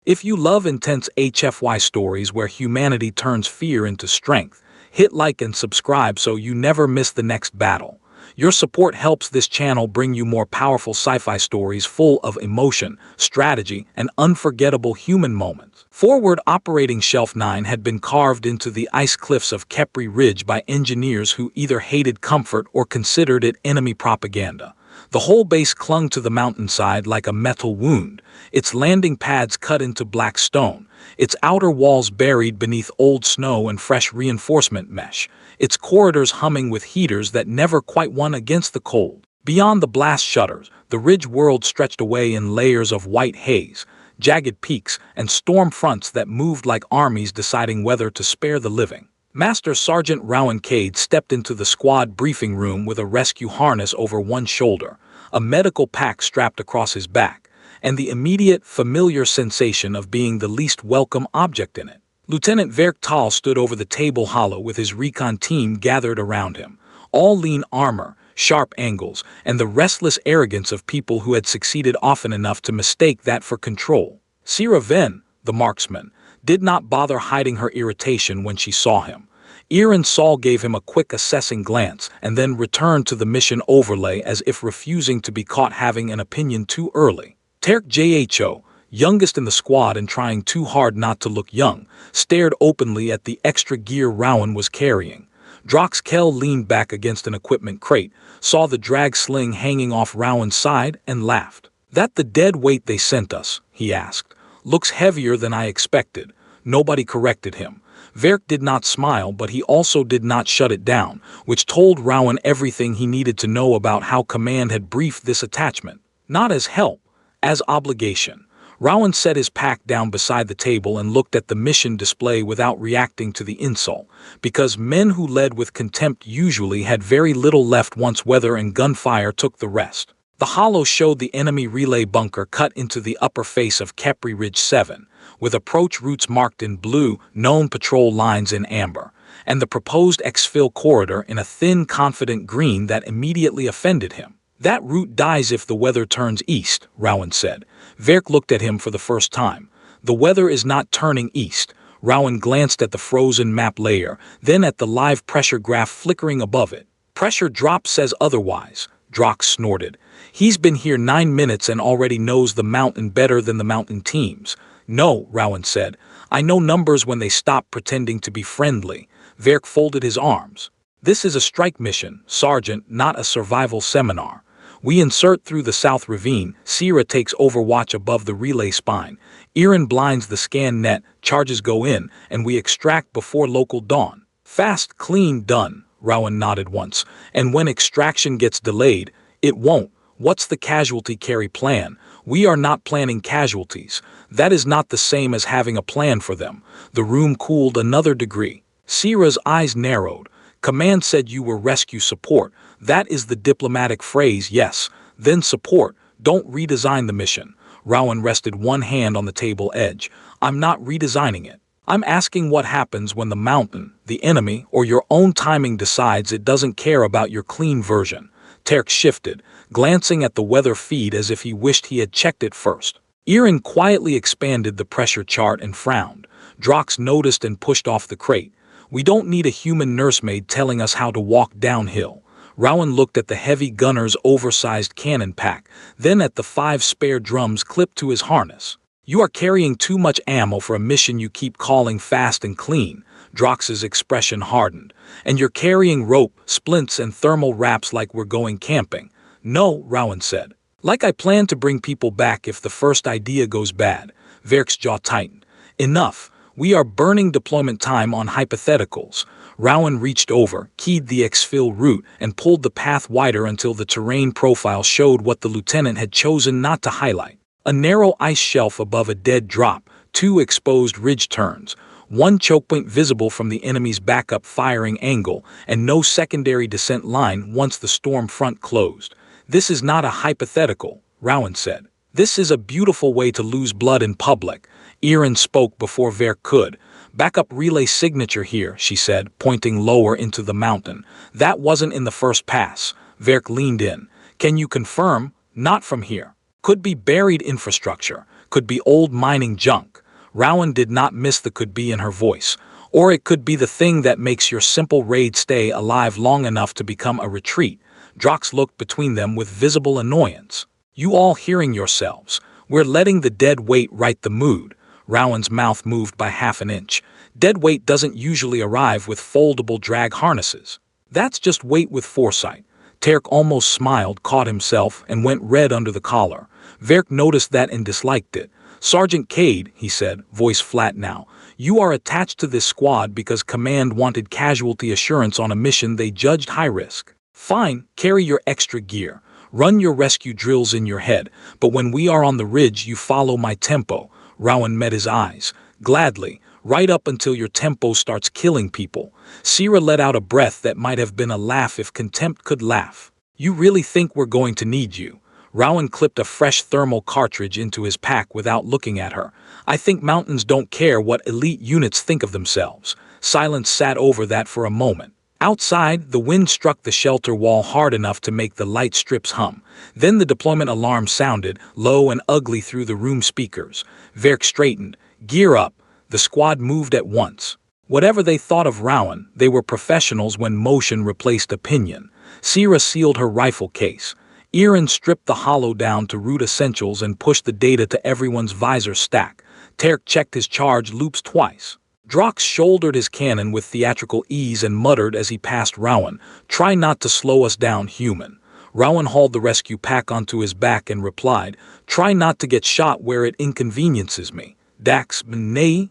If you love intense HFY stories where humanity turns fear into strength, hit like and subscribe so you never miss the next battle. Your support helps this channel bring you more powerful sci-fi stories full of emotion, strategy, and unforgettable human moments. Forward Operating Shelf 9 had been carved into the ice cliffs of Kepri Ridge by engineers who either hated comfort or considered it enemy propaganda. The whole base clung to the mountainside like a metal wound, its landing pads cut into black stone, its outer walls buried beneath old snow and fresh reinforcement mesh, its corridors humming with heaters that never quite won against the cold. Beyond the blast shutters, the ridge world stretched away in layers of white haze, jagged peaks, and storm fronts that moved like armies deciding whether to spare the living. Master Sergeant Rowan Cade stepped into the squad briefing room with a rescue harness over one shoulder, a medical pack strapped across his back, and the immediate, familiar sensation of being the least welcome object in it. Lieutenant Verk Tal stood over the table hollow with his recon team gathered around him, all lean armor, sharp angles, and the restless arrogance of people who had succeeded often enough to mistake that for control. Sira Ven, the marksman, did not bother hiding her irritation when she saw him. Iran Saul gave him a quick assessing glance and then returned to the mission overlay as if refusing to be caught having an opinion too early. Terk Jho, youngest in the squad and trying too hard not to look young, stared openly at the extra gear Rowan was carrying. Drox Kell leaned back against an equipment crate, saw the drag sling hanging off Rowan's side, and laughed. "That the dead weight they sent us?" he asked. "Looks heavier than I expected." Nobody corrected him. Verk did not smile, but he also did not shut it down, which told Rowan everything he needed to know about how Command had briefed this attachment. Not as help, as obligation. Rowan set his pack down beside the table and looked at the mission display without reacting to the insult, because men who led with contempt usually had very little left once weather and gunfire took the rest. The hollow showed the enemy relay bunker cut into the upper face of Kepri Ridge 7, with approach routes marked in blue, known patrol lines in amber, and the proposed exfil corridor in a thin, confident green that immediately offended him. "That route dies if the weather turns east," Rowan said. Verk looked at him for the first time. "The weather is not turning east." Rowan glanced at the frozen map layer, then at the live pressure graph flickering above it. "Pressure drop says otherwise," Drox snorted. "He's been here 9 minutes and already knows the mountain better than the mountain teams." "No," Rowan said. "I know numbers when they stop pretending to be friendly." Verk folded his arms. "This is a strike mission, Sergeant, not a survival seminar. We insert through the South Ravine, Sierra takes overwatch above the relay spine, Iran blinds the scan net, charges go in, and we extract before local dawn. Fast, clean, done." Rowan nodded once. "And when extraction gets delayed, it won't. What's the casualty carry plan? We are not planning casualties. That is not the same as having a plan for them." The room cooled another degree. Sierra's eyes narrowed. "Command said you were rescue support. That is the diplomatic phrase, yes. Then support. Don't redesign the mission." Rowan rested one hand on the table edge. "I'm not redesigning it. I'm asking what happens when the mountain, the enemy, or your own timing decides it doesn't care about your clean version." Terk shifted, glancing at the weather feed as if he wished he had checked it first. Iran quietly expanded the pressure chart and frowned. Drox noticed and pushed off the crate. "We don't need a human nursemaid telling us how to walk downhill." Rowan looked at the heavy gunner's oversized cannon pack, then at the 5 spare drums clipped to his harness. "You are carrying too much ammo for a mission you keep calling fast and clean." Drox's expression hardened. "And you're carrying rope, splints, and thermal wraps like we're going camping." "No," Rowan said. "Like I plan to bring people back if the first idea goes bad." Verk's jaw tightened. "Enough. We are burning deployment time on hypotheticals." Rowan reached over, keyed the exfil route, and pulled the path wider until the terrain profile showed what the lieutenant had chosen not to highlight. A narrow ice shelf above a dead drop, 2 exposed ridge turns, 1 chokepoint visible from the enemy's backup firing angle, and no secondary descent line once the storm front closed. "This is not a hypothetical," Rowan said. "This is a beautiful way to lose blood in public." Iran spoke before Verk could. "Backup relay signature here," she said, pointing lower into the mountain. "That wasn't in the first pass." Verk leaned in. "Can you confirm? Not from here. Could be buried infrastructure." could be old mining junk. Rowan did not miss the could be in her voice. Or it could be the thing that makes your simple raid stay alive long enough to become a retreat. Drox looked between them with visible annoyance. You all hearing yourselves? We're letting the dead weight right the mood. Rowan's mouth moved by half an inch. Dead weight doesn't usually arrive with foldable drag harnesses. That's just weight with foresight. Terk almost smiled, caught himself, and went red under the collar. Verk noticed that and disliked it. Sergeant Cade, he said, voice flat now, you are attached to this squad because Command wanted casualty assurance on a mission they judged high risk. Fine, carry your extra gear. Run your rescue drills in your head, but when we are on the ridge you follow my tempo. Rowan met his eyes. Gladly, right up until your tempo starts killing people. Sierra let out a breath that might have been a laugh if contempt could laugh. You really think we're going to need you? Rowan clipped a fresh thermal cartridge into his pack without looking at her. I think mountains don't care what elite units think of themselves. Silence sat over that for a moment. Outside, the wind struck the shelter wall hard enough to make the light strips hum. Then the deployment alarm sounded, low and ugly through the room speakers. Verk straightened. Gear up. The squad moved at once. Whatever they thought of Rowan, they were professionals when motion replaced opinion. Sierra sealed her rifle case. Erin stripped the hollow down to root essentials and pushed the data to everyone's visor stack. Terk checked his charge loops twice. Drox shouldered his cannon with theatrical ease and muttered as he passed Rowan, "Try not to slow us down, human." Rowan hauled the rescue pack onto his back and replied, "Try not to get shot where it inconveniences me." Dax, nay,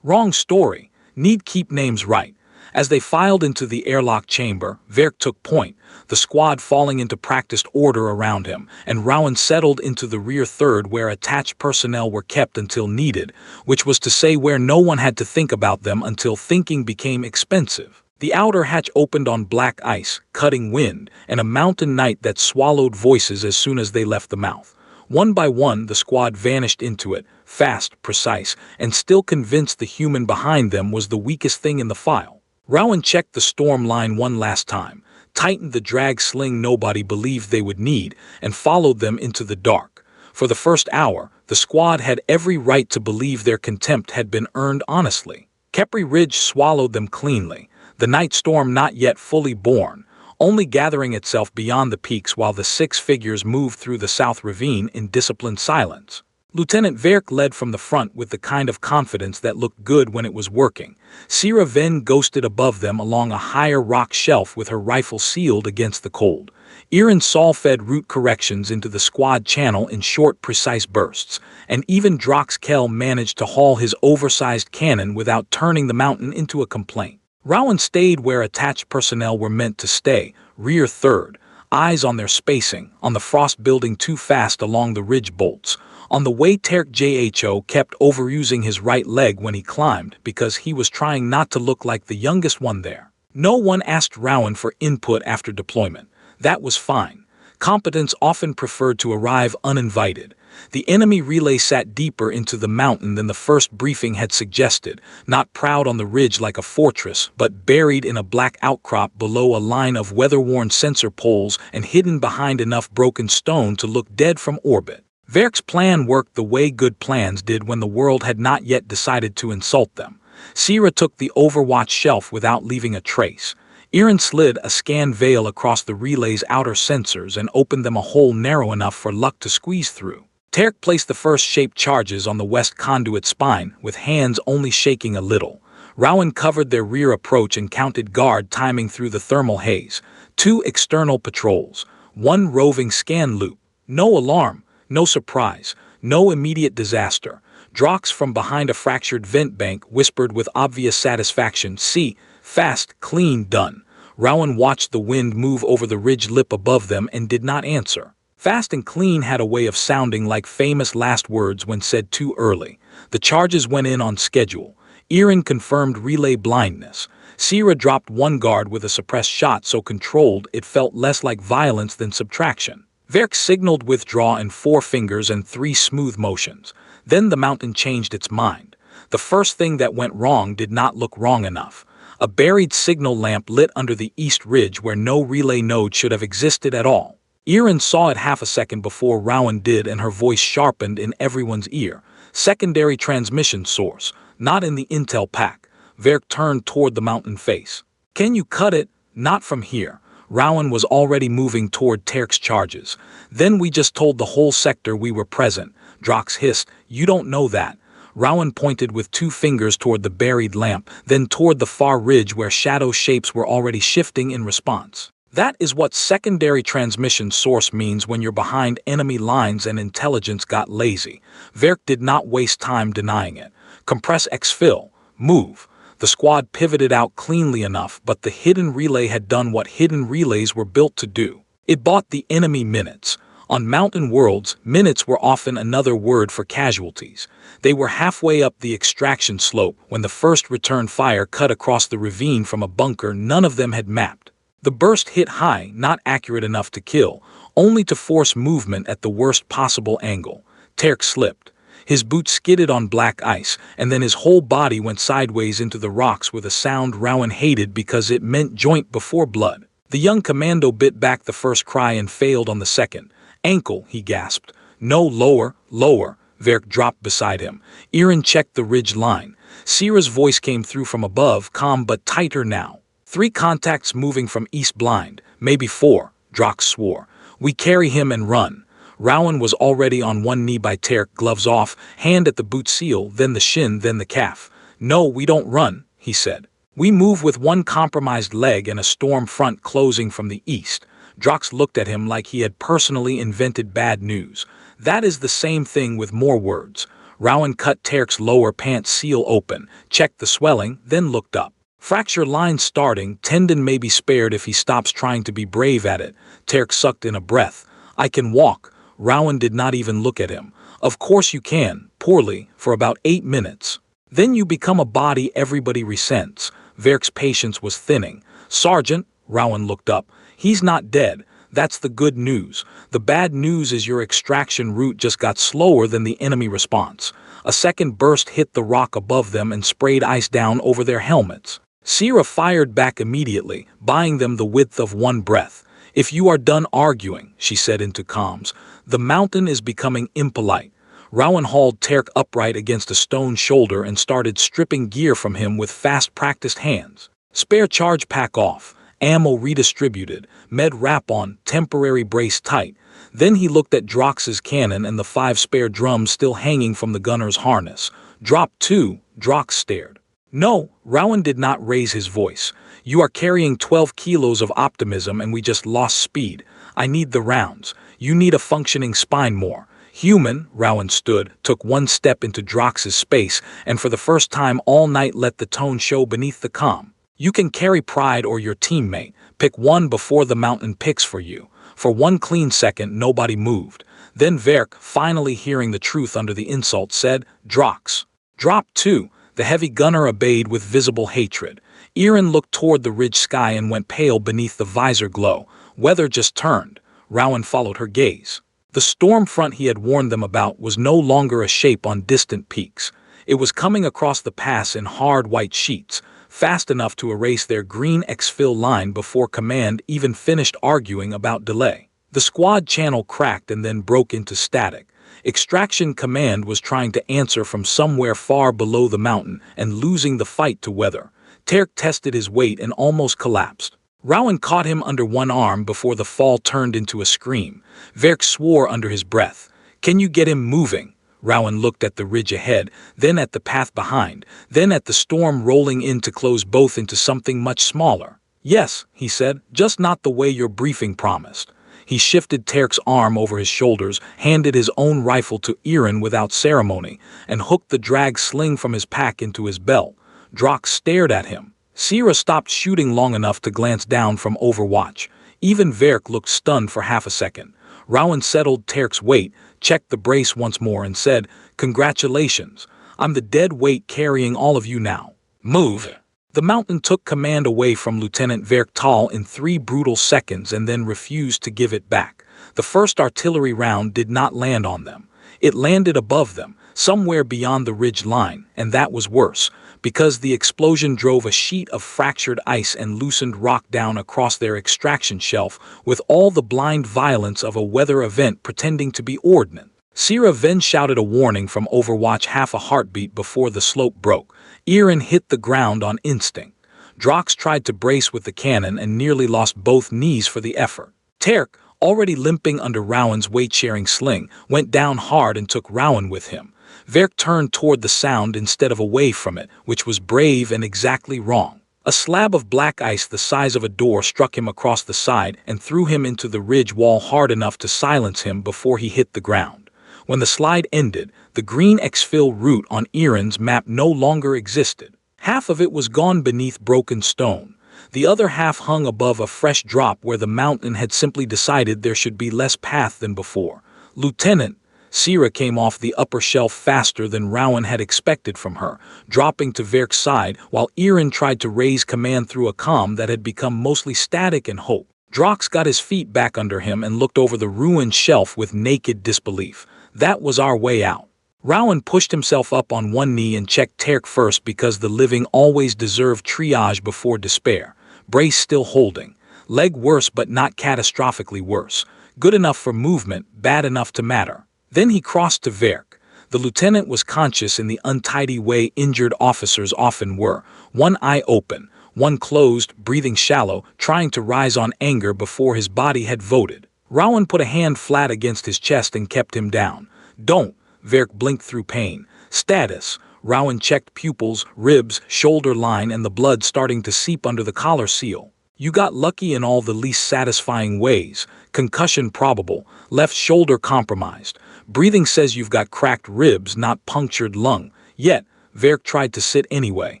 wrong story. Need keep names right. As they filed into the airlock chamber, Verk took point, the squad falling into practiced order around him, and Rowan settled into the rear third where attached personnel were kept until needed, which was to say where no one had to think about them until thinking became expensive. The outer hatch opened on black ice, cutting wind, and a mountain night that swallowed voices as soon as they left the mouth. One by one, the squad vanished into it, fast, precise, and still convinced the human behind them was the weakest thing in the file. Rowan checked the storm line one last time, tightened the drag sling nobody believed they would need, and followed them into the dark. For the first hour, the squad had every right to believe their contempt had been earned honestly. Kepri Ridge swallowed them cleanly, the night storm not yet fully born, only gathering itself beyond the peaks while the six figures moved through the South Ravine in disciplined silence. Lieutenant Verk led from the front with the kind of confidence that looked good when it was working. Sierra Ven ghosted above them along a higher rock shelf with her rifle sealed against the cold. Erin Saul-fed route corrections into the squad channel in short, precise bursts, and even Drox Kell managed to haul his oversized cannon without turning the mountain into a complaint. Rowan stayed where attached personnel were meant to stay, rear third, eyes on their spacing, on the frost building too fast along the ridge bolts. On the way, Terk Jho kept overusing his right leg when he climbed because he was trying not to look like the youngest one there. No one asked Rowan for input after deployment. That was fine. Competence often preferred to arrive uninvited. The enemy relay sat deeper into the mountain than the first briefing had suggested, not proud on the ridge like a fortress, but buried in a black outcrop below a line of weather-worn sensor poles and hidden behind enough broken stone to look dead from orbit. Verk's plan worked the way good plans did when the world had not yet decided to insult them. Sierra took the Overwatch shelf without leaving a trace. Erin slid a scan veil across the relay's outer sensors and opened them a hole narrow enough for luck to squeeze through. Terk placed the first shaped charges on the west conduit spine, with hands only shaking a little. Rowan covered their rear approach and counted guard timing through the thermal haze. 2 external patrols, 1 roving scan loop. No alarm. No surprise, no immediate disaster. Drox from behind a fractured vent bank whispered with obvious satisfaction, "See, fast, clean, done." Rowan watched the wind move over the ridge lip above them and did not answer. Fast and clean had a way of sounding like famous last words when said too early. The charges went in on schedule. Erin confirmed relay blindness. Sierra dropped 1 guard with a suppressed shot so controlled it felt less like violence than subtraction. Verk signaled withdraw in 4 fingers and 3 smooth motions. Then the mountain changed its mind. The first thing that went wrong did not look wrong enough. A buried signal lamp lit under the east ridge where no relay node should have existed at all. Erin saw it half a second before Rowan did, and her voice sharpened in everyone's ear. Secondary transmission source, not in the intel pack. Verk turned toward the mountain face. Can you cut it? Not from here. Rowan was already moving toward Terk's charges. Then we just told the whole sector we were present. Drox hissed. You don't know that. Rowan pointed with 2 fingers toward the buried lamp, then toward the far ridge where shadow shapes were already shifting in response. That is what secondary transmission source means when you're behind enemy lines and intelligence got lazy. Verk did not waste time denying it. Compress exfil. Move. The squad pivoted out cleanly enough, but the hidden relay had done what hidden relays were built to do. It bought the enemy minutes. On mountain worlds, minutes were often another word for casualties. They were halfway up the extraction slope when the first return fire cut across the ravine from a bunker none of them had mapped. The burst hit high, not accurate enough to kill, only to force movement at the worst possible angle. Terk slipped. His boots skidded on black ice, and then his whole body went sideways into the rocks with a sound Rowan hated because it meant joint before blood. The young commando bit back the first cry and failed on the second. Ankle, he gasped. No, lower, lower. Verk dropped beside him. Erin checked the ridge line. Sierra's voice came through from above, calm but tighter now. 3 contacts moving from east blind, maybe 4, Drox swore. We carry him and run. Rowan was already on one knee by Terk, gloves off, hand at the boot seal, then the shin, then the calf. No, we don't run, he said. We move with one compromised leg and a storm front closing from the east. Drox looked at him like he had personally invented bad news. That is the same thing with more words. Rowan cut Terk's lower pants seal open, checked the swelling, then looked up. Fracture line starting, tendon may be spared if he stops trying to be brave at it. Terk sucked in a breath. I can walk. Rowan did not even look at him. Of course you can, poorly, for about 8 minutes. Then you become a body everybody resents. Verk's patience was thinning. Sergeant, Rowan looked up. He's not dead. That's the good news. The bad news is your extraction route just got slower than the enemy response. A second burst hit the rock above them and sprayed ice down over their helmets. Sierra fired back immediately, buying them the width of one breath. If you are done arguing, she said into comms, the mountain is becoming impolite. Rowan hauled Terk upright against a stone shoulder and started stripping gear from him with fast-practiced hands. Spare charge pack off, ammo redistributed, med wrap on, temporary brace tight. Then he looked at Drox's cannon and the 5 spare drums still hanging from the gunner's harness. Drop 2, Drox stared. No, Rowan did not raise his voice. You are carrying 12 kilos of optimism and we just lost speed. I need the rounds. You need a functioning spine more. Human, Rowan stood, took 1 step into Drox's space, and for the first time all night let the tone show beneath the calm. You can carry pride or your teammate. Pick one before the mountain picks for you. For 1 clean second nobody moved. Then Verk, finally hearing the truth under the insult, said, Drox. Drop 2. The heavy gunner obeyed with visible hatred. Erin looked toward the ridge sky and went pale beneath the visor glow. Weather just turned. Rowan followed her gaze. The storm front he had warned them about was no longer a shape on distant peaks. It was coming across the pass in hard white sheets, fast enough to erase their green exfil line before command even finished arguing about delay. The squad channel cracked and then broke into static. Extraction Command was trying to answer from somewhere far below the mountain and losing the fight to weather. Terk tested his weight and almost collapsed. Rowan caught him under one arm before the fall turned into a scream. Verk swore under his breath. Can you get him moving? Rowan looked at the ridge ahead, then at the path behind, then at the storm rolling in to close both into something much smaller. Yes, he said, just not the way your briefing promised. He shifted Terk's arm over his shoulders, handed his own rifle to Erin without ceremony, and hooked the drag sling from his pack into his belt. Drox stared at him. Sierra stopped shooting long enough to glance down from Overwatch. Even Verk looked stunned for half a second. Rowan settled Terk's weight, checked the brace once more and said, Congratulations. I'm the dead weight carrying all of you now. Move. The mountain took command away from Lieutenant Verk Tal in 3 brutal seconds and then refused to give it back. The first artillery round did not land on them. It landed above them, somewhere beyond the ridge line, and that was worse, because the explosion drove a sheet of fractured ice and loosened rock down across their extraction shelf with all the blind violence of a weather event pretending to be ordnance. Sierra then shouted a warning from Overwatch half a heartbeat before the slope broke. Aaron hit the ground on instinct. Drox tried to brace with the cannon and nearly lost both knees for the effort. Terk, already limping under Rowan's weight-sharing sling, went down hard and took Rowan with him. Verk turned toward the sound instead of away from it, which was brave and exactly wrong. A slab of black ice the size of a door struck him across the side and threw him into the ridge wall hard enough to silence him before he hit the ground. When the slide ended, the green exfil route on Aaron's map no longer existed. Half of it was gone beneath broken stone. The other half hung above a fresh drop where the mountain had simply decided there should be less path than before. Lieutenant, Sierra came off the upper shelf faster than Rowan had expected from her, dropping to Verk's side while Aaron tried to raise command through a comm that had become mostly static and hope. Drox got his feet back under him and looked over the ruined shelf with naked disbelief. That was our way out. Rowan pushed himself up on one knee and checked Terk first because the living always deserve triage before despair. Brace still holding. Leg worse but not catastrophically worse. Good enough for movement, bad enough to matter. Then he crossed to Verk. The lieutenant was conscious in the untidy way injured officers often were, one eye open, one closed, breathing shallow, trying to rise on anger before his body had voted. Rowan put a hand flat against his chest and kept him down. Don't. Verk blinked through pain. Status. Rowan checked pupils, ribs, shoulder line, and the blood starting to seep under the collar seal. You got lucky in all the least satisfying ways. Concussion probable. Left shoulder compromised. Breathing says you've got cracked ribs, not punctured lung. Yet, Verk tried to sit anyway.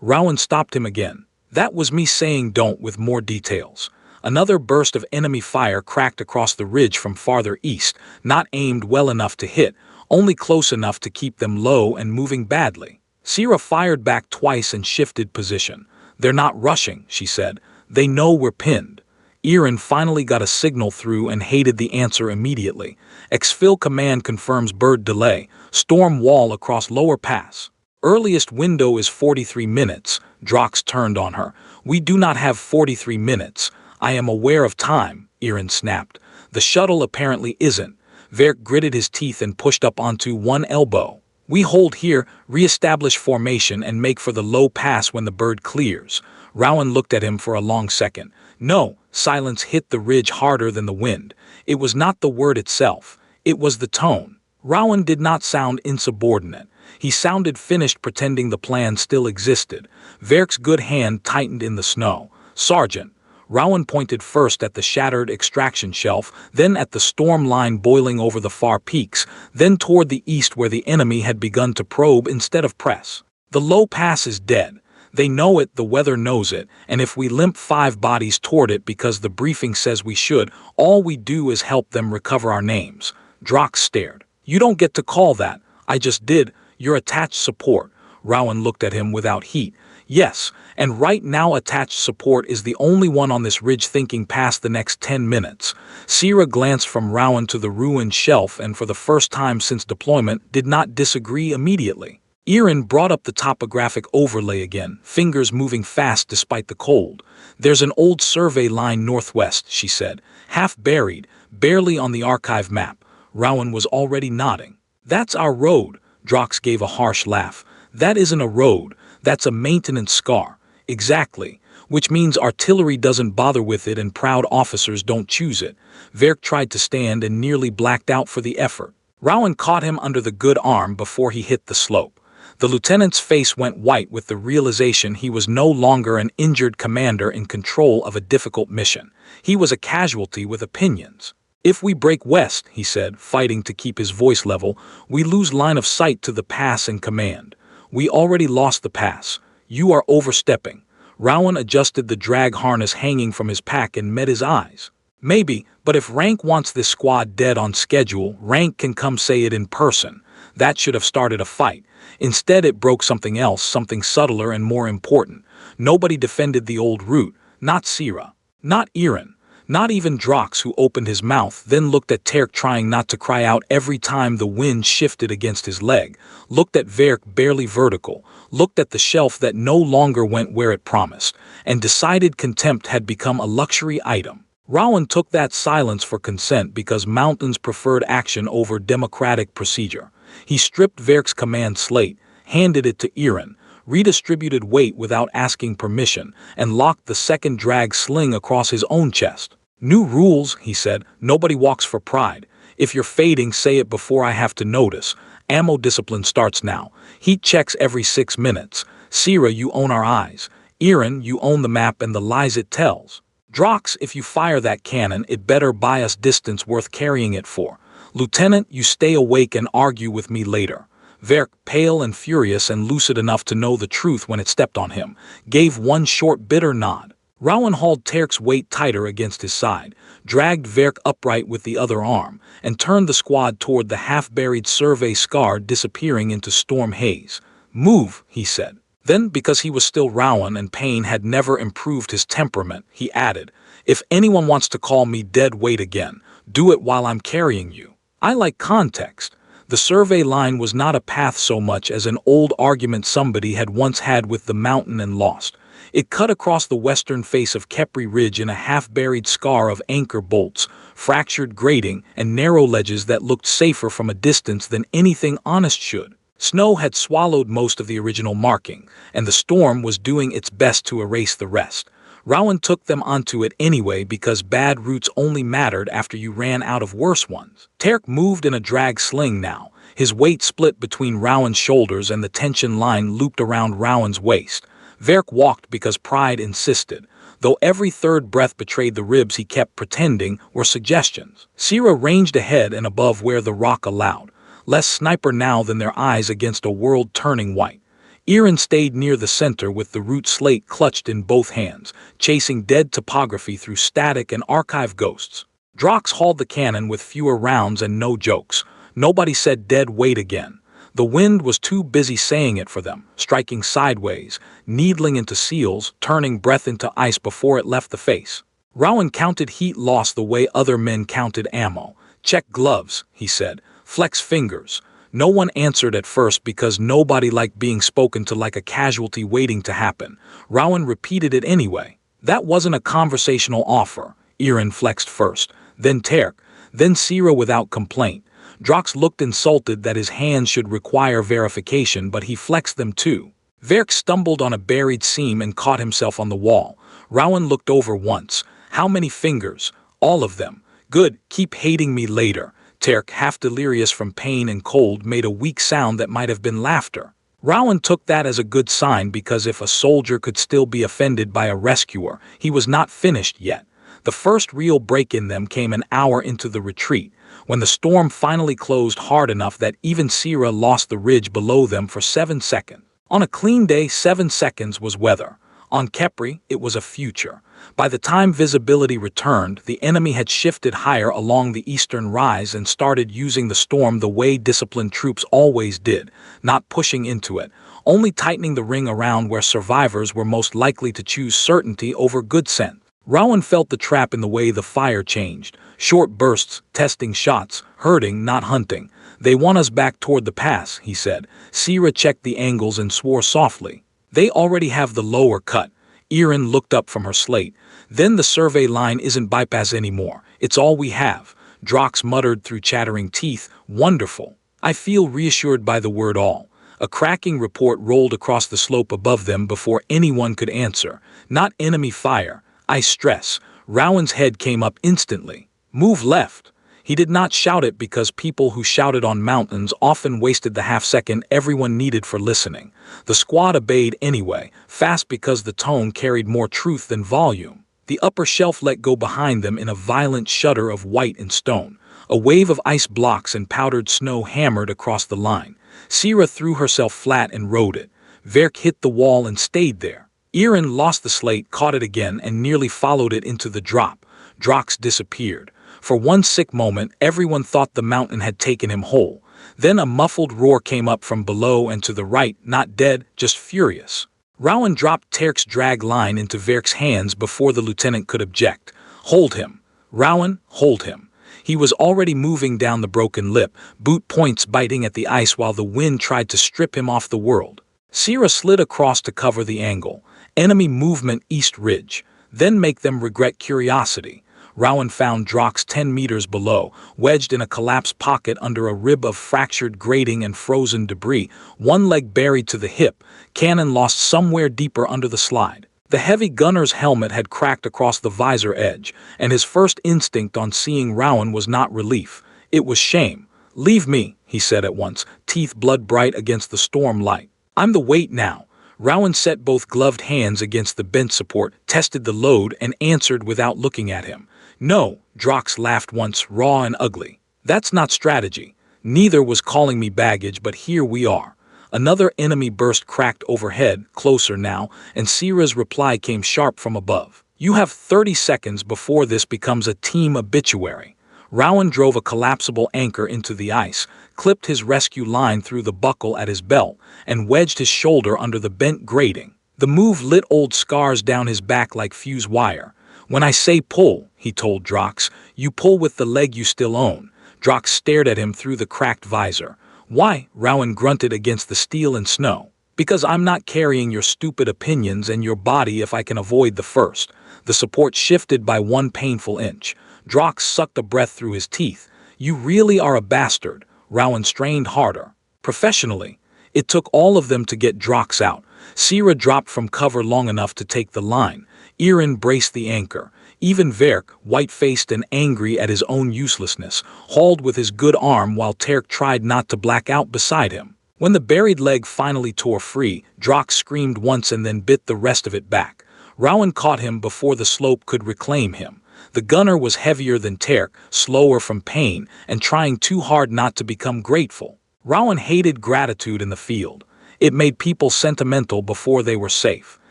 Rowan stopped him again. That was me saying don't with more details. Another burst of enemy fire cracked across the ridge from farther east, not aimed well enough to hit, only close enough to keep them low and moving badly. Sierra fired back twice and shifted position. They're not rushing, she said. They know we're pinned. Aaron finally got a signal through and hated the answer immediately. Exfil command confirms bird delay. Storm wall across lower pass. Earliest window is 43 minutes. Drox turned on her. We do not have 43 minutes. I am aware of time, Aaron snapped. The shuttle apparently isn't. Verk gritted his teeth and pushed up onto one elbow. We hold here, re-establish formation, and make for the low pass when the bird clears. Rowan looked at him for a long second. No, silence hit the ridge harder than the wind. It was not the word itself. It was the tone. Rowan did not sound insubordinate. He sounded finished, pretending the plan still existed. Verk's good hand tightened in the snow. Sergeant. Rowan pointed first at the shattered extraction shelf, then at the storm line boiling over the far peaks, then toward the east where the enemy had begun to probe instead of press. The low pass is dead. They know it, the weather knows it, and if we limp 5 bodies toward it because the briefing says we should, all we do is help them recover our names. Drox stared. You don't get to call that. I just did. You're attached support. Rowan looked at him without heat. Yes, and right now attached support is the only one on this ridge thinking past the next 10 minutes. Sierra glanced from Rowan to the ruined shelf and for the first time since deployment did not disagree immediately. Aaron brought up the topographic overlay again, fingers moving fast despite the cold. There's an old survey line northwest, she said, half buried, barely on the archive map. Rowan was already nodding. That's our road. Drox gave a harsh laugh. That isn't a road. That's a maintenance scar. Exactly. Which means artillery doesn't bother with it and proud officers don't choose it. Verk tried to stand and nearly blacked out for the effort. Rowan caught him under the good arm before he hit the slope. The lieutenant's face went white with the realization he was no longer an injured commander in control of a difficult mission. He was a casualty with opinions. If we break west, he said, fighting to keep his voice level, we lose line of sight to the pass and command. We already lost the pass. You are overstepping. Rowan adjusted the drag harness hanging from his pack and met his eyes. Maybe, but if Rank wants this squad dead on schedule, Rank can come say it in person. That should have started a fight. Instead, it broke something else, something subtler and more important. Nobody defended the old route. Not Sierra. Not Aaron. Not even Drox, who opened his mouth, then looked at Terk, trying not to cry out every time the wind shifted against his leg, looked at Verk, barely vertical, looked at the shelf that no longer went where it promised, and decided contempt had become a luxury item. Rowan took that silence for consent because mountains preferred action over democratic procedure. He stripped Verk's command slate, handed it to Irin, redistributed weight without asking permission, and locked the second drag sling across his own chest. "New rules," he said. "Nobody walks for pride. If you're fading, say it before I have to notice. Ammo discipline starts now. Heat checks every 6 minutes. Sira, you own our eyes. Irin, you own the map and the lies it tells. Drox, if you fire that cannon, it better buy us distance worth carrying it for. Lieutenant, you stay awake and argue with me later." Verk, pale and furious and lucid enough to know the truth when it stepped on him, gave one short bitter nod. Rowan hauled Terk's weight tighter against his side, dragged Verk upright with the other arm, and turned the squad toward the half-buried survey scar disappearing into storm haze. "Move," he said. Then, because he was still Rowan and pain had never improved his temperament, he added, "If anyone wants to call me dead weight again, do it while I'm carrying you. I like context." The survey line was not a path so much as an old argument somebody had once had with the mountain and lost. It cut across the western face of Khepri Ridge in a half-buried scar of anchor bolts, fractured grating, and narrow ledges that looked safer from a distance than anything honest should. Snow had swallowed most of the original marking, and the storm was doing its best to erase the rest. Rowan took them onto it anyway because bad routes only mattered after you ran out of worse ones. Terk moved in a drag sling now, his weight split between Rowan's shoulders and the tension line looped around Rowan's waist. Verk walked because pride insisted, though every third breath betrayed the ribs he kept pretending were suggestions. Sira ranged ahead and above where the rock allowed, less sniper now than their eyes against a world turning white. Irin stayed near the center with the root slate clutched in both hands, chasing dead topography through static and archive ghosts. Drox hauled the cannon with fewer rounds and no jokes. Nobody said dead weight again. The wind was too busy saying it for them, striking sideways, needling into seals, turning breath into ice before it left the face. Rowan counted heat loss the way other men counted ammo. "Check gloves," he said. "Flex fingers." No one answered at first because nobody liked being spoken to like a casualty waiting to happen. Rowan repeated it anyway. That wasn't a conversational offer. Irin flexed first, then Terk, then Sira without complaint. Drox looked insulted that his hands should require verification, but he flexed them too. Verk stumbled on a buried seam and caught himself on the wall. Rowan looked over once. "How many fingers?" "All of them." "Good, keep hating me later." Terk, half delirious from pain and cold, made a weak sound that might have been laughter. Rowan took that as a good sign because if a soldier could still be offended by a rescuer, he was not finished yet. The first real break in them came an hour into the retreat, when the storm finally closed hard enough that even Sira lost the ridge below them for 7 seconds. On a clean day, 7 seconds was weather. On Khepri, it was a future. By the time visibility returned, the enemy had shifted higher along the eastern rise and started using the storm the way disciplined troops always did, not pushing into it, only tightening the ring around where survivors were most likely to choose certainty over good sense. Rowan felt the trap in the way the fire changed. Short bursts, testing shots, herding, not hunting. "They want us back toward the pass," he said. Sira checked the angles and swore softly. "They already have the lower cut." Irin looked up from her slate. "Then the survey line isn't bypass anymore. It's all we have." Drox muttered through chattering teeth, "Wonderful." "I feel reassured by the word all." A cracking report rolled across the slope above them before anyone could answer. "Not enemy fire. I stress." Rowan's head came up instantly. "Move left." He did not shout it because people who shouted on mountains often wasted the half-second everyone needed for listening. The squad obeyed anyway, fast because the tone carried more truth than volume. The upper shelf let go behind them in a violent shudder of white and stone. A wave of ice blocks and powdered snow hammered across the line. Sira threw herself flat and rode it. Verk hit the wall and stayed there. Irin lost the slate, caught it again, and nearly followed it into the drop. Drox disappeared. For one sick moment, everyone thought the mountain had taken him whole. Then a muffled roar came up from below and to the right, not dead, just furious. Rowan dropped Terk's drag line into Verk's hands before the lieutenant could object. "Hold him." Rowan, hold him. He was already moving down the broken lip, boot points biting at the ice while the wind tried to strip him off the world. Sierra slid across to cover the angle. Enemy movement east ridge. Then make them regret curiosity. Rowan found Drox 10 meters below, wedged in a collapsed pocket under a rib of fractured grating and frozen debris, one leg buried to the hip, cannon lost somewhere deeper under the slide. The heavy gunner's helmet had cracked across the visor edge, and his first instinct on seeing Rowan was not relief. It was shame. "Leave me," he said at once, teeth blood bright against the storm light. "I'm the weight now." Rowan set both gloved hands against the bench support, tested the load, and answered without looking at him. "No," Drox laughed once, raw and ugly. "That's not strategy. Neither was calling me baggage, but here we are." Another enemy burst cracked overhead, closer now, and Sierra's reply came sharp from above. "You have 30 seconds before this becomes a team obituary." Rowan drove a collapsible anchor into the ice, clipped his rescue line through the buckle at his belt, and wedged his shoulder under the bent grating. The move lit old scars down his back like fuse wire. "When I say pull," he told Drox, "you pull with the leg you still own." Drox stared at him through the cracked visor. "Why?" Rowan grunted against the steel and snow. "Because I'm not carrying your stupid opinions and your body if I can avoid the first." The support shifted by one painful inch. Drox sucked a breath through his teeth. "You really are a bastard." Rowan strained harder. Professionally. It took all of them to get Drox out. Sierra dropped from cover long enough to take the line. Irin braced the anchor. Even Verk, white-faced and angry at his own uselessness, hauled with his good arm while Terk tried not to black out beside him. When the buried leg finally tore free, Drox screamed once and then bit the rest of it back. Rowan caught him before the slope could reclaim him. The gunner was heavier than Terk, slower from pain, and trying too hard not to become grateful. Rowan hated gratitude in the field. It made people sentimental before they were safe.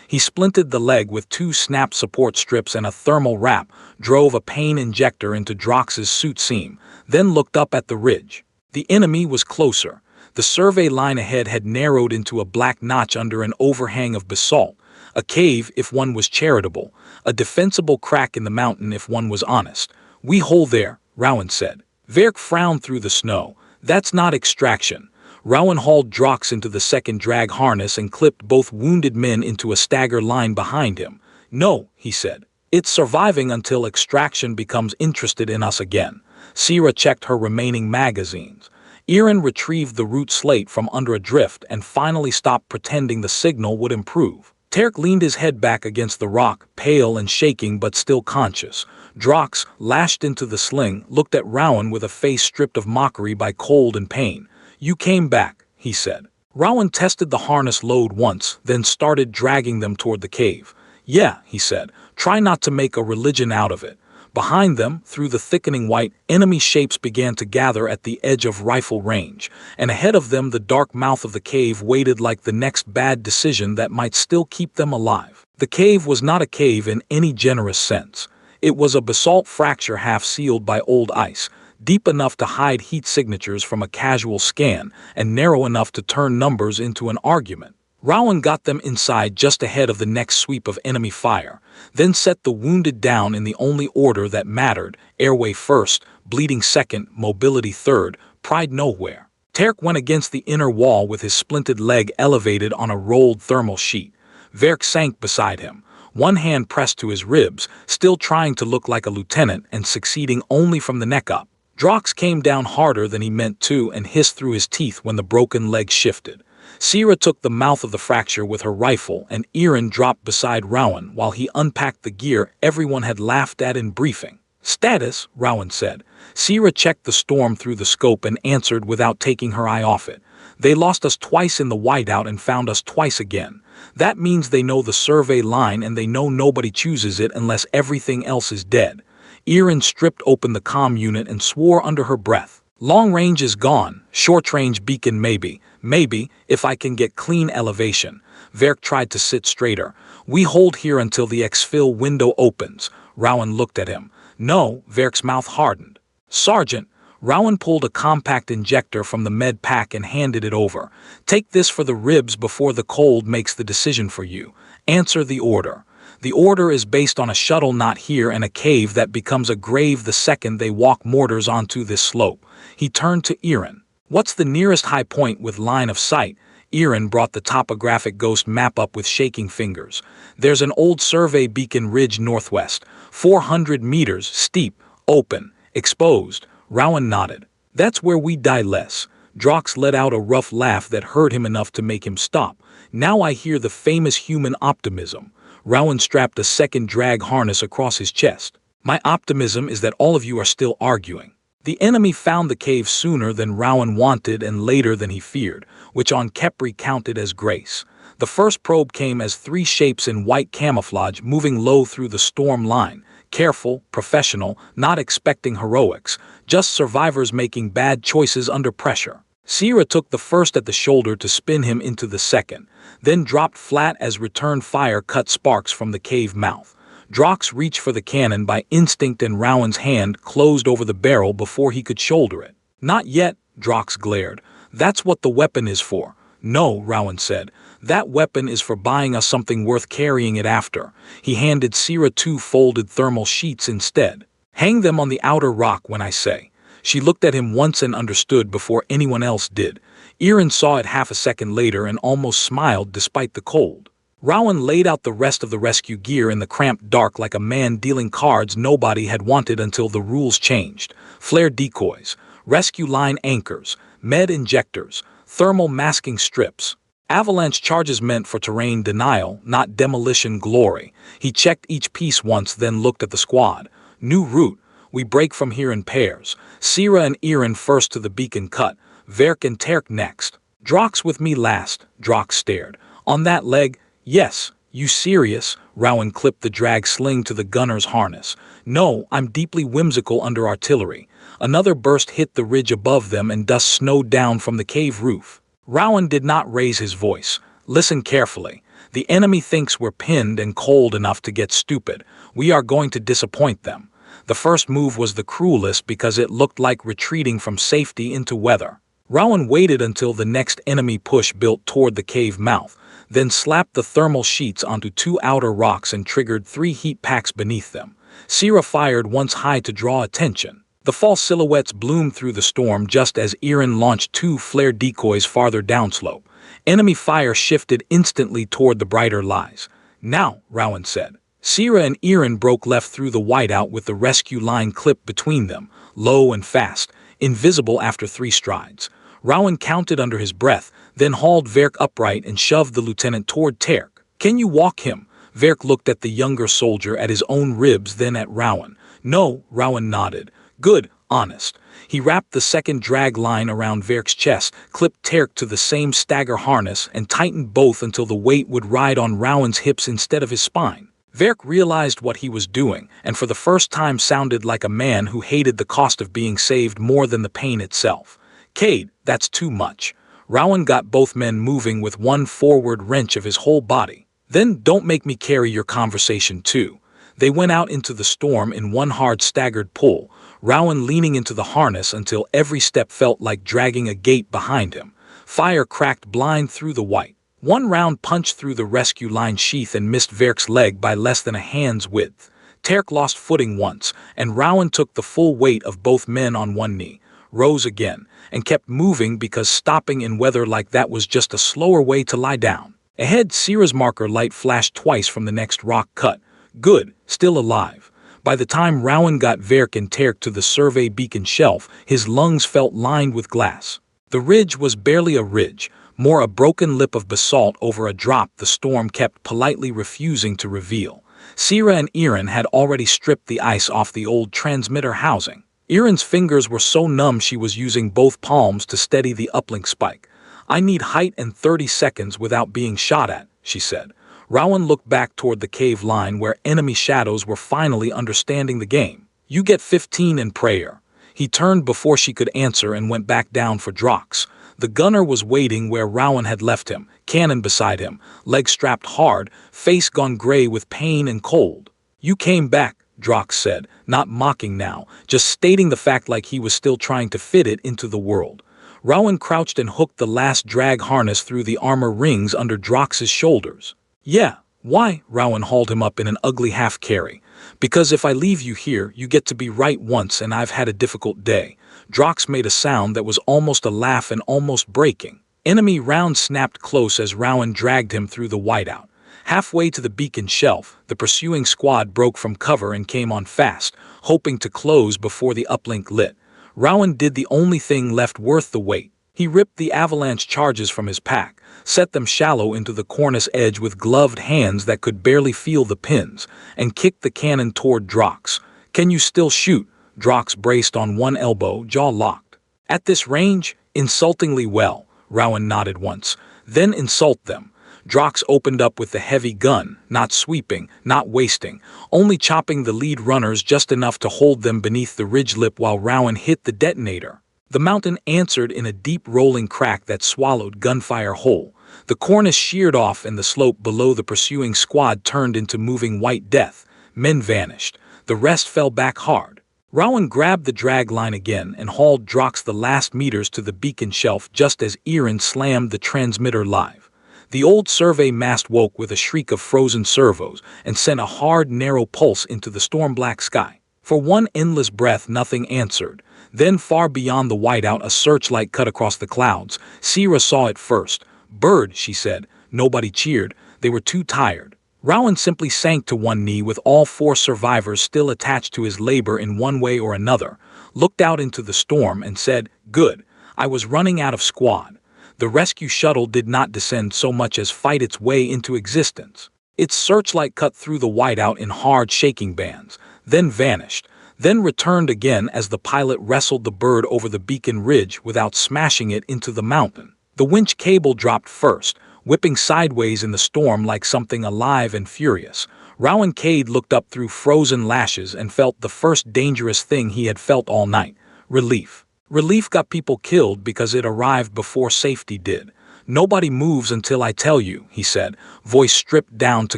He splinted the leg with 2 snap support strips and a thermal wrap, drove a pain injector into Drox's suit seam, then looked up at the ridge. The enemy was closer. The survey line ahead had narrowed into a black notch under an overhang of basalt. A cave if one was charitable, a defensible crack in the mountain if one was honest. "We hold there," Rowan said. Verk frowned through the snow. "That's not extraction." Rowan hauled Drox into the second drag harness and clipped both wounded men into a stagger line behind him. "No," he said. "It's surviving until extraction becomes interested in us again." Sierra checked her remaining magazines. Irin retrieved the root slate from under a drift and finally stopped pretending the signal would improve. Terk leaned his head back against the rock, pale and shaking but still conscious. Drox, lashed into the sling, looked at Rowan with a face stripped of mockery by cold and pain. "You came back," he said. Rowan tested the harness load once, then started dragging them toward the cave. "Yeah," he said, "try not to make a religion out of it." Behind them, through the thickening white, enemy shapes began to gather at the edge of rifle range, and ahead of them the dark mouth of the cave waited like the next bad decision that might still keep them alive. The cave was not a cave in any generous sense. It was a basalt fracture half sealed by old ice, deep enough to hide heat signatures from a casual scan, and narrow enough to turn numbers into an argument. Rowan got them inside just ahead of the next sweep of enemy fire, then set the wounded down in the only order that mattered: airway first, bleeding second, mobility third, pride nowhere. Terk went against the inner wall with his splinted leg elevated on a rolled thermal sheet. Verk sank beside him, one hand pressed to his ribs, still trying to look like a lieutenant and succeeding only from the neck up. Drox came down harder than he meant to and hissed through his teeth when the broken leg shifted. Sierra took the mouth of the fracture with her rifle, and Irin dropped beside Rowan while he unpacked the gear everyone had laughed at in briefing. "Status," Rowan said. Sierra checked the storm through the scope and answered without taking her eye off it. "They lost us twice in the whiteout and found us twice again. That means they know the survey line and they know nobody chooses it unless everything else is dead." Irin stripped open the comm unit and swore under her breath. "Long range is gone, short range beacon maybe, if I can get clean elevation." Verk tried to sit straighter. "We hold here until the exfil window opens." Rowan looked at him. "No," Verk's mouth hardened. "Sergeant." Rowan pulled a compact injector from the med pack and handed it over. "Take this for the ribs before the cold makes the decision for you. Answer the order." The order is based on a shuttle not here and a cave that becomes a grave the second they walk mortars onto this slope. He turned to Erin. What's the nearest high point with line of sight? Erin brought the topographic ghost map up with shaking fingers. There's an old survey beacon ridge northwest, 400 meters, steep, open, exposed. Rowan nodded. That's where we die less. Drox let out a rough laugh that hurt him enough to make him stop. Now I hear the famous human optimism. Rowan strapped a second drag harness across his chest. My optimism is that all of you are still arguing. The enemy found the cave sooner than Rowan wanted and later than he feared, which on Kepri counted as grace. The first probe came as three shapes in white camouflage moving low through the storm line. Careful, professional, not expecting heroics, just survivors making bad choices under pressure. Sierra took the first at the shoulder to spin him into the second, then dropped flat as return fire cut sparks from the cave mouth. Drox reached for the cannon by instinct and Rowan's hand closed over the barrel before he could shoulder it. Not yet, Drox glared. That's what the weapon is for. No, Rowan said. That weapon is for buying us something worth carrying it after. He handed Sierra two folded thermal sheets instead. Hang them on the outer rock when I say. She looked at him once and understood before anyone else did. Erin saw it half a second later and almost smiled despite the cold. Rowan laid out the rest of the rescue gear in the cramped dark like a man dealing cards nobody had wanted until the rules changed. Flare decoys, rescue line anchors, med injectors, thermal masking strips. Avalanche charges meant for terrain denial, not demolition glory. He checked each piece once, then looked at the squad. New route. We break from here in pairs. Sierra and Erin first to the beacon cut. Verk and Terk next. Drox with me last. Drox stared. On that leg? Yes. You serious? Rowan clipped the drag sling to the gunner's harness. No, I'm deeply whimsical under artillery. Another burst hit the ridge above them and dust snowed down from the cave roof. Rowan did not raise his voice. Listen carefully. The enemy thinks we're pinned and cold enough to get stupid. We are going to disappoint them. The first move was the cruelest because it looked like retreating from safety into weather. Rowan waited until the next enemy push built toward the cave mouth, then slapped the thermal sheets onto two outer rocks and triggered 3 heat packs beneath them. Sierra fired once high to draw attention. The false silhouettes bloomed through the storm just as Erin launched 2 flare decoys farther downslope. Enemy fire shifted instantly toward the brighter lies. Now, Rowan said. Sierra and Erin broke left through the whiteout with the rescue line clipped between them, low and fast, invisible after 3 strides. Rowan counted under his breath, then hauled Verk upright and shoved the lieutenant toward Terk. Can you walk him? Verk looked at the younger soldier, at his own ribs, then at Rowan. No, Rowan nodded. Good, honest. He wrapped the second drag line around Verk's chest, clipped Terk to the same stagger harness, and tightened both until the weight would ride on Rowan's hips instead of his spine. Verk realized what he was doing, and for the first time sounded like a man who hated the cost of being saved more than the pain itself. Cade, that's too much. Rowan got both men moving with one forward wrench of his whole body. Then don't make me carry your conversation too. They went out into the storm in one hard staggered pull, Rowan leaning into the harness until every step felt like dragging a gate behind him. Fire cracked blind through the white. One round punched through the rescue line sheath and missed Verk's leg by less than a hand's width. Terk lost footing once, and Rowan took the full weight of both men on one knee, rose again, and kept moving because stopping in weather like that was just a slower way to lie down. Ahead, Sierra's marker light flashed twice from the next rock cut. Good, still alive. By the time Rowan got Verk and Terk to the survey beacon shelf, his lungs felt lined with glass. The ridge was barely a ridge, more a broken lip of basalt over a drop the storm kept politely refusing to reveal. Sierra and Erin had already stripped the ice off the old transmitter housing. Erin's fingers were so numb she was using both palms to steady the uplink spike. I need height and 30 seconds without being shot at, she said. Rowan looked back toward the cave line where enemy shadows were finally understanding the game. You get 15 in prayer. He turned before she could answer and went back down for Drox. The gunner was waiting where Rowan had left him, cannon beside him, legs strapped hard, face gone gray with pain and cold. You came back, Drox said, not mocking now, just stating the fact like he was still trying to fit it into the world. Rowan crouched and hooked the last drag harness through the armor rings under Drox's shoulders. Yeah, Why? Rowan hauled him up in an ugly half-carry. Because if I leave you here, you get to be right once and I've had a difficult day. Drox made a sound that was almost a laugh and almost breaking. Enemy round snapped close as Rowan dragged him through the whiteout. Halfway to the beacon shelf, the pursuing squad broke from cover and came on fast, hoping to close before the uplink lit. Rowan did the only thing left worth the wait. He ripped the avalanche charges from his pack, set them shallow into the cornice edge with gloved hands that could barely feel the pins, and kicked the cannon toward Drox. "Can you still shoot?" Drox braced on one elbow, jaw locked. "At this range? Insultingly well," Rowan nodded once. "Then insult them." Drox opened up with the heavy gun, not sweeping, not wasting, only chopping the lead runners just enough to hold them beneath the ridge lip while Rowan hit the detonator. The mountain answered in a deep rolling crack that swallowed gunfire whole. The cornice sheared off and the slope below the pursuing squad turned into moving white death. Men vanished. The rest fell back hard. Rowan grabbed the drag line again and hauled Drox the last meters to the beacon shelf just as Erin slammed the transmitter live. The old survey mast woke with a shriek of frozen servos and sent a hard, narrow pulse into the storm-black sky. For one endless breath nothing answered. Then far beyond the whiteout a searchlight cut across the clouds. Sierra saw it first. "Bird," she said. Nobody cheered. They were too tired. Rowan simply sank to one knee with all four survivors still attached to his labor in one way or another, looked out into the storm and said, "Good. I was running out of squad." The rescue shuttle did not descend so much as fight its way into existence. Its searchlight cut through the whiteout in hard shaking bands, then vanished, then returned again as the pilot wrestled the bird over the beacon ridge without smashing it into the mountain. The winch cable dropped first, whipping sideways in the storm like something alive and furious. Rowan Cade looked up through frozen lashes and felt the first dangerous thing he had felt all night: relief. Relief got people killed because it arrived before safety did. "Nobody moves until I tell you," he said, voice stripped down to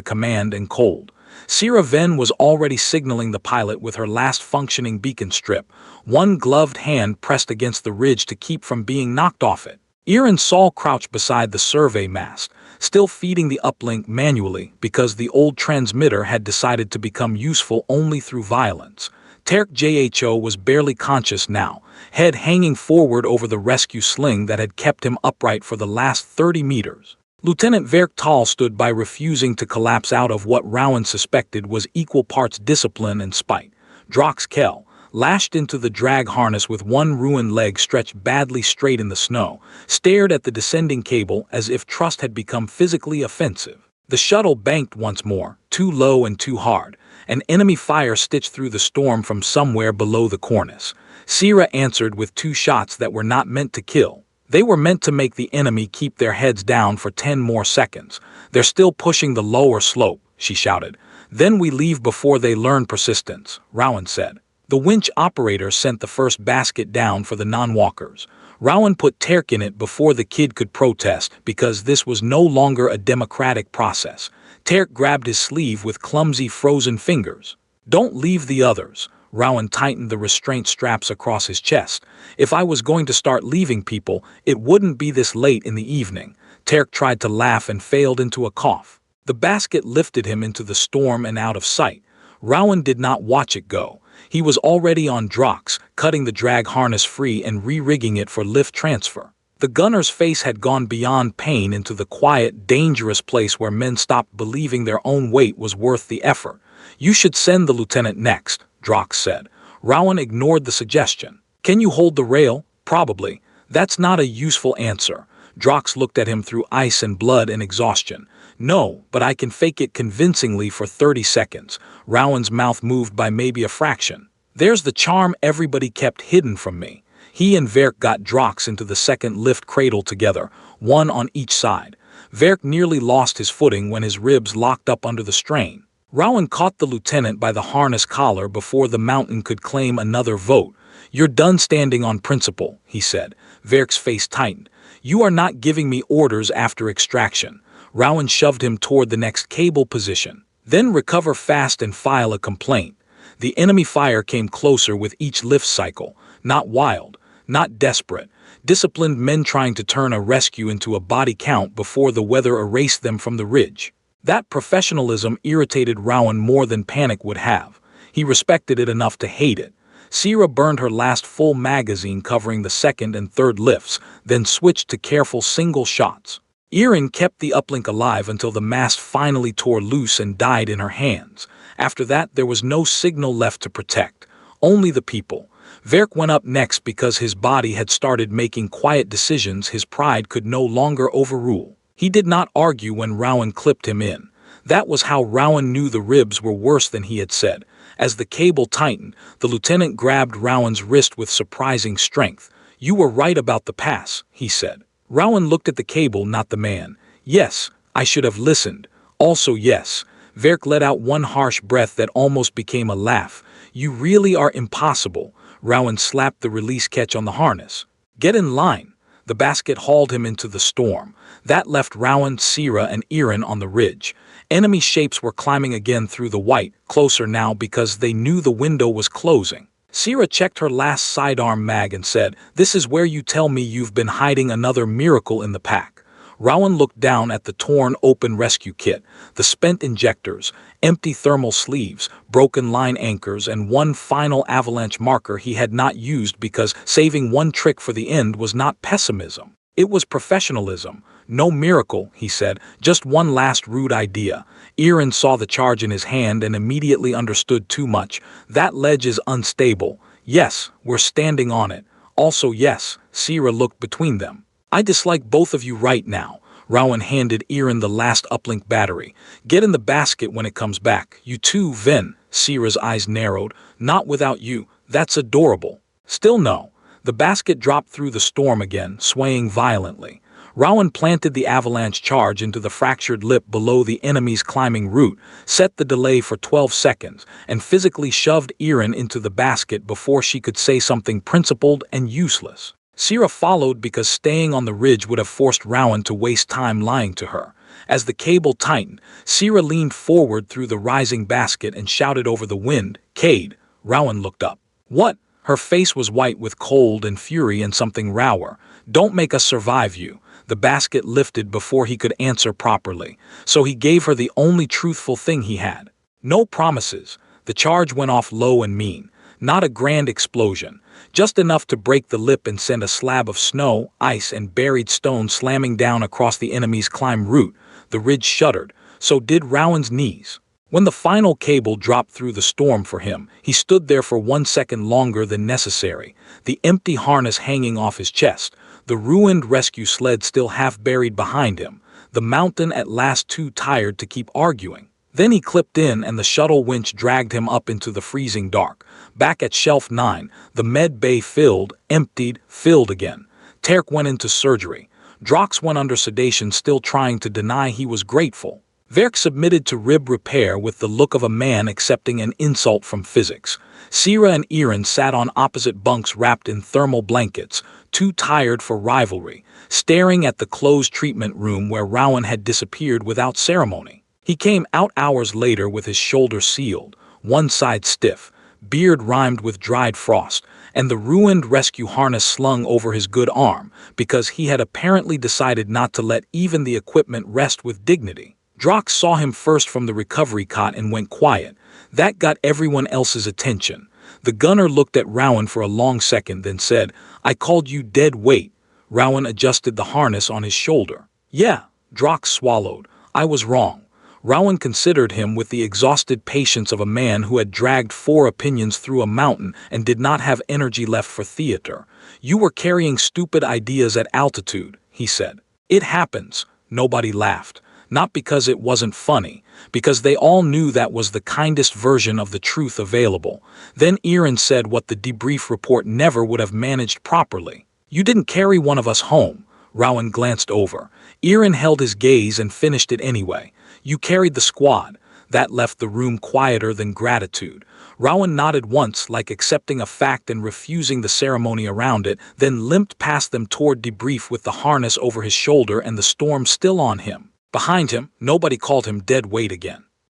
command and cold. Sierra Venn was already signaling the pilot with her last functioning beacon strip, one gloved hand pressed against the ridge to keep from being knocked off it. Erin Saul crouched beside the survey mast, still feeding the uplink manually because the old transmitter had decided to become useful only through violence. Terk Jho was barely conscious now, head hanging forward over the rescue sling that had kept him upright for the last 30 meters. Lieutenant Verk Tal stood by, refusing to collapse out of what Rowan suspected was equal parts discipline and spite. Drox Kell, lashed into the drag harness with one ruined leg stretched badly straight in the snow, stared at the descending cable as if trust had become physically offensive. The shuttle banked once more, too low and too hard, and enemy fire stitched through the storm from somewhere below the cornice. Sierra answered with two shots that were not meant to kill. They were meant to make the enemy keep their heads down for 10 more seconds. "They're still pushing the lower slope," she shouted. "Then we leave before they learn persistence," Rowan said. The winch operator sent the first basket down for the non-walkers. Rowan put Terk in it before the kid could protest because this was no longer a democratic process. Terk grabbed his sleeve with clumsy frozen fingers. "Don't leave the others." Rowan tightened the restraint straps across his chest. "If I was going to start leaving people, it wouldn't be this late in the evening." Terk tried to laugh and failed into a cough. The basket lifted him into the storm and out of sight. Rowan did not watch it go. He was already on Drox, cutting the drag harness free and re-rigging it for lift transfer. The gunner's face had gone beyond pain into the quiet, dangerous place where men stopped believing their own weight was worth the effort. "You should send the lieutenant next," Drox said. Rowan ignored the suggestion. "Can you hold the rail?" "Probably." "That's not a useful answer." Drox looked at him through ice and blood and exhaustion. "No, but I can fake it convincingly for 30 seconds. Rowan's mouth moved by maybe a fraction. "There's the charm everybody kept hidden from me." He and Verk got Drox into the second lift cradle together, one on each side. Verk nearly lost his footing when his ribs locked up under the strain. Rowan caught the lieutenant by the harness collar before the mountain could claim another vote. "You're done standing on principle," he said. Verk's face tightened. "You are not giving me orders after extraction." Rowan shoved him toward the next cable position. "Then recover fast and file a complaint." The enemy fire came closer with each lift cycle, not wild, not desperate. Disciplined men trying to turn a rescue into a body count before the weather erased them from the ridge. That professionalism irritated Rowan more than panic would have. He respected it enough to hate it. Sierra burned her last full magazine covering the second and third lifts, then switched to careful single shots. Erin kept the uplink alive until the mast finally tore loose and died in her hands. After that, there was no signal left to protect. Only the people. Verk went up next because his body had started making quiet decisions his pride could no longer overrule. He did not argue when Rowan clipped him in. That was how Rowan knew the ribs were worse than he had said. As the cable tightened, the lieutenant grabbed Rowan's wrist with surprising strength. "You were right about the pass," he said. Rowan looked at the cable, not the man. "Yes, I should have listened. Also yes." Verk let out one harsh breath that almost became a laugh. "You really are impossible." Rowan slapped the release catch on the harness. "Get in line." The basket hauled him into the storm. That left Rowan, Sierra, and Erin on the ridge. Enemy shapes were climbing again through the white, closer now because they knew the window was closing. Sierra checked her last sidearm mag and said, "This is where you tell me you've been hiding another miracle in the pack." Rowan looked down at the torn open rescue kit, the spent injectors, empty thermal sleeves, broken line anchors, and one final avalanche marker he had not used because saving one trick for the end was not pessimism. It was professionalism. "No miracle," he said, "just one last rude idea." Erin saw the charge in his hand and immediately understood too much. "That ledge is unstable." "Yes, we're standing on it." "Also yes." Sierra looked between them. "I dislike both of you right now." Rowan handed Erin the last uplink battery. "Get in the basket when it comes back. You too, Vin." Sierra's eyes narrowed. "Not without you." "That's adorable." "Still no." The basket dropped through the storm again, swaying violently. Rowan planted the avalanche charge into the fractured lip below the enemy's climbing route, set the delay for 12 seconds, and physically shoved Erin into the basket before she could say something principled and useless. Sierra followed because staying on the ridge would have forced Rowan to waste time lying to her. As the cable tightened, Sierra leaned forward through the rising basket and shouted over the wind, "Cade!" Rowan looked up. "What?" Her face was white with cold and fury and something rower. "Don't make us survive you." The basket lifted before he could answer properly, so he gave her the only truthful thing he had. "No promises." The charge went off low and mean. Not a grand explosion, just enough to break the lip and send a slab of snow, ice, and buried stone slamming down across the enemy's climb route. The ridge shuddered. So did Rowan's knees. When the final cable dropped through the storm for him, he stood there for 1 second longer than necessary, the empty harness hanging off his chest, the ruined rescue sled still half buried behind him, the mountain at last too tired to keep arguing. Then he clipped in and the shuttle winch dragged him up into the freezing dark. Back at Shelf 9, the med bay filled, emptied, filled again. Terk went into surgery. Drox went under sedation, still trying to deny he was grateful. Verk submitted to rib repair with the look of a man accepting an insult from physics. Sierra and Erin sat on opposite bunks wrapped in thermal blankets, too tired for rivalry, staring at the closed treatment room where Rowan had disappeared without ceremony. He came out hours later with his shoulder sealed, one side stiff, beard rimed with dried frost, and the ruined rescue harness slung over his good arm because he had apparently decided not to let even the equipment rest with dignity. Drox saw him first from the recovery cot and went quiet. That got everyone else's attention. The gunner looked at Rowan for a long second, then said, "I called you dead weight." Rowan adjusted the harness on his shoulder. "Yeah," Drox swallowed. "I was wrong." Rowan considered him with the exhausted patience of a man who had dragged 4 opinions through a mountain and did not have energy left for theater. "You were carrying stupid ideas at altitude," he said. "It happens." Nobody laughed. Not because it wasn't funny, because they all knew that was the kindest version of the truth available. Then Erin said what the debrief report never would have managed properly. "You didn't carry one of us home." Rowan glanced over. Erin held his gaze and finished it anyway. "You carried the squad." That left the room quieter than gratitude. Rowan nodded once, like accepting a fact and refusing the ceremony around it, then limped past them toward debrief with the harness over his shoulder and the storm still on him. Behind him, nobody called him dead weight again.